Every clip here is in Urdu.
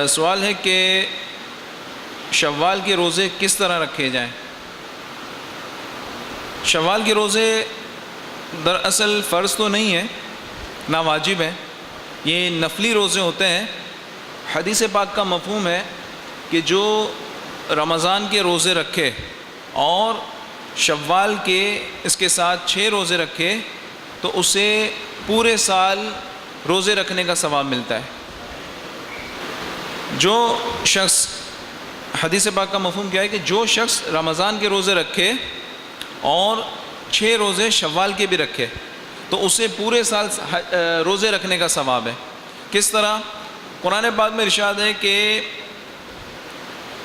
سوال ہے کہ شوال کے روزے کس طرح رکھے جائیں؟ شوال کے روزے دراصل فرض تو نہیں ہے، نہ واجب ہے، یہ نفلی روزے ہوتے ہیں۔ حدیث پاک کا مفہوم ہے کہ جو رمضان کے روزے رکھے اور شوال کے اس کے ساتھ 6 روزے رکھے تو اسے پورے سال روزے رکھنے کا ثواب ملتا ہے۔ جو شخص، حدیث پاک کا مفہوم کیا ہے کہ جو شخص رمضان کے روزے رکھے اور 6 روزے شوال کے بھی رکھے تو اسے پورے سال روزے رکھنے کا ثواب ہے۔ کس طرح؟ قرآن پاک میں ارشاد ہے کہ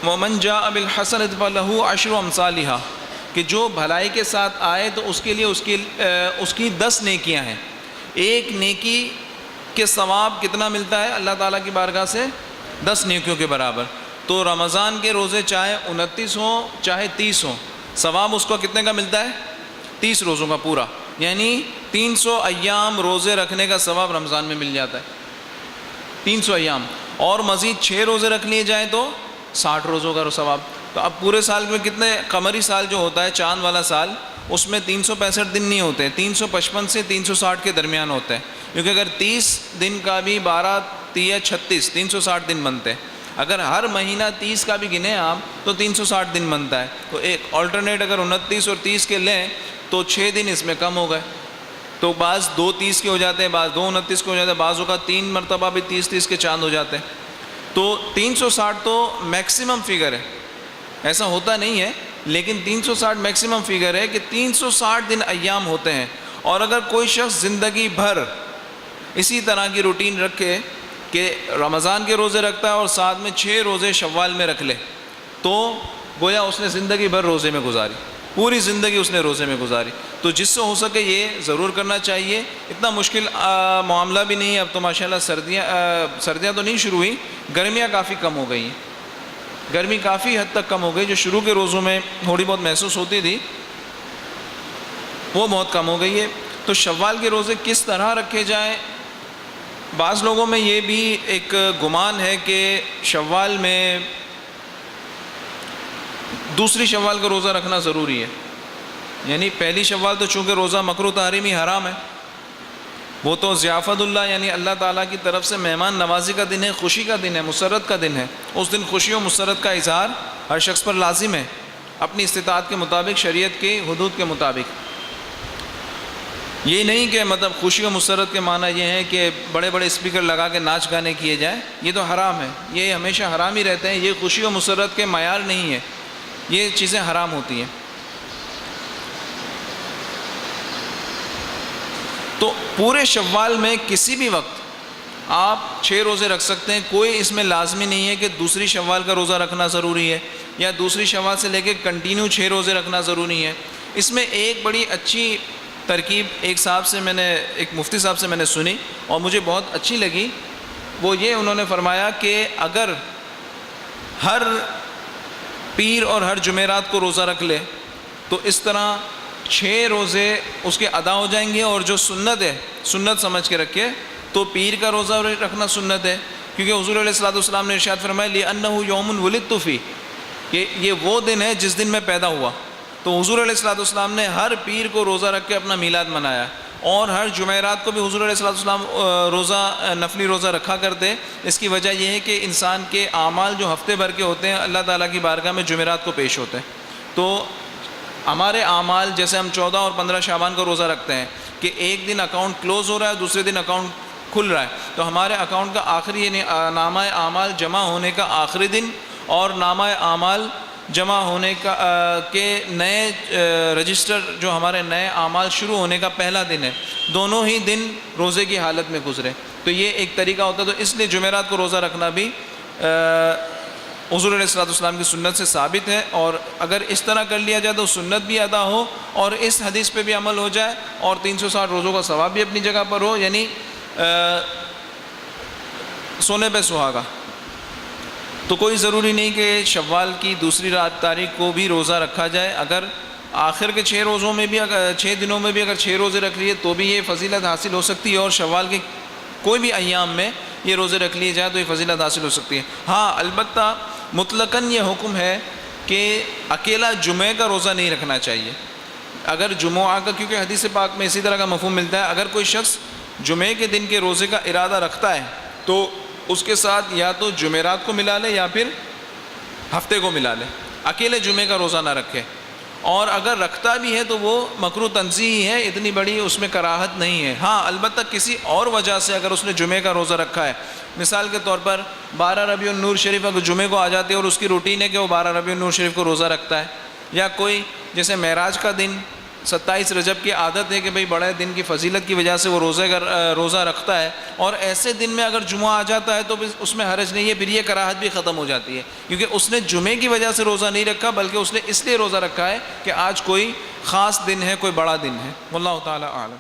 وَمَنْ جَاءَ بِالْحَسَنَةِ فَلَهُ عَشْرُ أَمْثَالِهَا، کہ جو بھلائی کے ساتھ آئے تو اس کے لیے اس کی 10 نیکیاں ہیں۔ ایک نیکی کے ثواب کتنا ملتا ہے اللہ تعالیٰ کی بارگاہ سے؟ 10 نیکیوں کے برابر۔ تو رمضان کے روزے چاہے 29 ہوں چاہے 30 ہوں، ثواب اس کو کتنے کا ملتا ہے؟ 30 روزوں کا پورا، یعنی 300 ایام روزے رکھنے کا ثواب رمضان میں مل جاتا ہے، 300 ایام۔ اور مزید 6 روزے رکھ لیے جائیں تو 60 روزوں کا ثواب۔ تو اب پورے سال میں کتنے، قمری سال جو ہوتا ہے چاند والا سال، اس میں 365 دن نہیں ہوتے، 355 سے 360 کے درمیان ہوتے ہیں، کیونکہ اگر 30 دن کا بھی 12 3 36 360 دن بنتے ہیں۔ اگر ہر مہینہ 30 کا بھی گنیں آپ تو 360 دن بنتا ہے۔ تو ایک آلٹرنیٹ اگر 29 اور 30 کے لیں تو 6 دن اس میں کم ہو گئے، تو بعض 2 30 کے ہو جاتے ہیں، بعض 2 29 کے ہو جاتے ہیں، بعض اوقات 3 مرتبہ بھی 30 کے چاند ہو جاتے ہیں۔ تو 360 تو میکسیمم فگر ہے، ایسا ہوتا نہیں ہے، لیکن 360 میکسیمم فگر ہے کہ 360 دن ایام ہوتے ہیں۔ اور اگر کوئی شخص زندگی بھر اسی طرح کی روٹین رکھے کہ رمضان کے روزے رکھتا ہے اور ساتھ میں 6 روزے شوال میں رکھ لے تو گویا اس نے زندگی بھر روزے میں گزاری، پوری زندگی اس نے روزے میں گزاری۔ تو جس سے ہو سکے یہ ضرور کرنا چاہیے۔ اتنا مشکل معاملہ بھی نہیں ہے۔ اب تو ماشاءاللہ سردیاں تو نہیں شروع ہوئی، گرمیاں کافی کم ہو گئی ہیں، گرمی کافی حد تک کم ہو گئی۔ جو شروع کے روزوں میں تھوڑی بہت محسوس ہوتی تھی وہ بہت کم ہو گئی ہے۔ تو شوال کے روزے کس طرح رکھے جائیں؟ بعض لوگوں میں یہ بھی ایک گمان ہے کہ شوال میں دوسری شوال کا روزہ رکھنا ضروری ہے، یعنی پہلی شوال تو چونکہ روزہ مکروہ تحریمی حرام ہے، وہ تو ضیافت اللہ یعنی اللہ تعالیٰ کی طرف سے مہمان نوازی کا دن ہے، خوشی کا دن ہے، مسرت کا دن ہے۔ اس دن خوشی و مسرت کا اظہار ہر شخص پر لازم ہے، اپنی استطاعت کے مطابق، شریعت کی حدود کے مطابق۔ یہ نہیں کہ مطلب خوشی و مسرت کے معنی یہ ہے کہ بڑے بڑے اسپیکر لگا کے ناچ گانے کیے جائیں، یہ تو حرام ہے، یہ ہمیشہ حرام ہی رہتے ہیں، یہ خوشی و مسرت کے معیار نہیں ہے، یہ چیزیں حرام ہوتی ہیں۔ تو پورے شوال میں کسی بھی وقت آپ 6 روزے رکھ سکتے ہیں، کوئی اس میں لازمی نہیں ہے کہ دوسری شوال کا روزہ رکھنا ضروری ہے یا دوسری شوال سے لے کے کنٹینیو 6 روزے رکھنا ضروری ہے۔ اس میں ایک بڑی اچھی ترکیب ایک مفتی صاحب سے میں نے سنی اور مجھے بہت اچھی لگی، وہ یہ انہوں نے فرمایا کہ اگر ہر پیر اور ہر جمعرات کو روزہ رکھ لے تو اس طرح 6 روزے اس کے ادا ہو جائیں گے، اور جو سنت ہے، سنت سمجھ کے رکھے تو پیر کا روزہ رکھنا سنت ہے، کیونکہ حضور علیہ الصلوۃ والسلام نے ارشاد فرمایا لِأَنَّهُ يَوْمٌ وُلِدتُّ فِيهِ، کہ یہ وہ دن ہے جس دن میں پیدا ہوا۔ تو حضور علیہ الصلوۃ والسلام نے ہر پیر کو روزہ رکھ کے اپنا میلاد منایا، اور ہر جمعرات کو بھی حضور علیہ الصلوۃ والسلام نفلی روزہ رکھا کرتے۔ اس کی وجہ یہ ہے کہ انسان کے اعمال جو ہفتے بھر کے ہوتے ہیں اللہ تعالیٰ کی بارگاہ میں جمعرات کو پیش ہوتے ہیں۔ تو ہمارے اعمال جیسے ہم 14 اور 15 شعبان کا روزہ رکھتے ہیں کہ ایک دن اکاؤنٹ کلوز ہو رہا ہے، دوسرے دن اکاؤنٹ کھل رہا ہے، تو ہمارے اکاؤنٹ کا آخری یعنی نامہ اعمال جمع ہونے کا آخری دن اور نامہ اعمال جمع ہونے کے نئے رجسٹر جو ہمارے نئے اعمال شروع ہونے کا پہلا دن ہے، دونوں ہی دن روزے کی حالت میں گزرے۔ تو یہ ایک طریقہ ہوتا ہے۔ تو اس لیے جمعرات کو روزہ رکھنا بھی حضور علیہ الصلوۃ والسلام کی سنت سے ثابت ہے، اور اگر اس طرح کر لیا جائے تو سنت بھی ادا ہو اور اس حدیث پہ بھی عمل ہو جائے اور 360 روزوں کا ثواب بھی اپنی جگہ پر ہو، یعنی سونے پہ سہاگا۔ تو کوئی ضروری نہیں کہ شوال کی دوسری تاریخ کو بھی روزہ رکھا جائے۔ اگر آخر کے 6 روزوں میں بھی 6 دنوں میں بھی اگر 6 روزے رکھ لیے تو بھی یہ فضیلت حاصل ہو سکتی ہے، اور شوال کے کوئی بھی ایام میں یہ روزے رکھ لیے جائیں تو یہ فضیلت حاصل ہو سکتی ہے۔ ہاں البتہ مطلقاً یہ حکم ہے کہ اکیلا جمعہ کا روزہ نہیں رکھنا چاہیے۔ اگر جمعہ کا، کیونکہ حدیث پاک میں اسی طرح کا مفہوم ملتا ہے، اگر کوئی شخص جمعے کے دن کے روزے کا ارادہ رکھتا ہے تو اس کے ساتھ یا تو جمعرات کو ملا لے یا پھر ہفتے کو ملا لے، اکیلے جمعے کا روزہ نہ رکھے۔ اور اگر رکھتا بھی ہے تو وہ مکروہ تنزیہی ہے، اتنی بڑی اس میں کراہت نہیں ہے۔ ہاں البتہ کسی اور وجہ سے اگر اس نے جمعے کا روزہ رکھا ہے، مثال کے طور پر 12 ربیع النور شریف اگر جمعے کو آ جاتی ہے اور اس کی روٹین ہے کہ وہ 12 ربیع النور شریف کو روزہ رکھتا ہے، یا کوئی جیسے معراج کا دن 27 رجب کی عادت ہے کہ بھئی بڑے دن کی فضیلت کی وجہ سے وہ روزہ رکھتا ہے، اور ایسے دن میں اگر جمعہ آ جاتا ہے تو اس میں حرج نہیں ہے، پھر یہ کراہت بھی ختم ہو جاتی ہے، کیونکہ اس نے جمعے کی وجہ سے روزہ نہیں رکھا بلکہ اس نے اس لیے روزہ رکھا ہے کہ آج کوئی خاص دن ہے، کوئی بڑا دن ہے۔ واللہ تعالی اعلم۔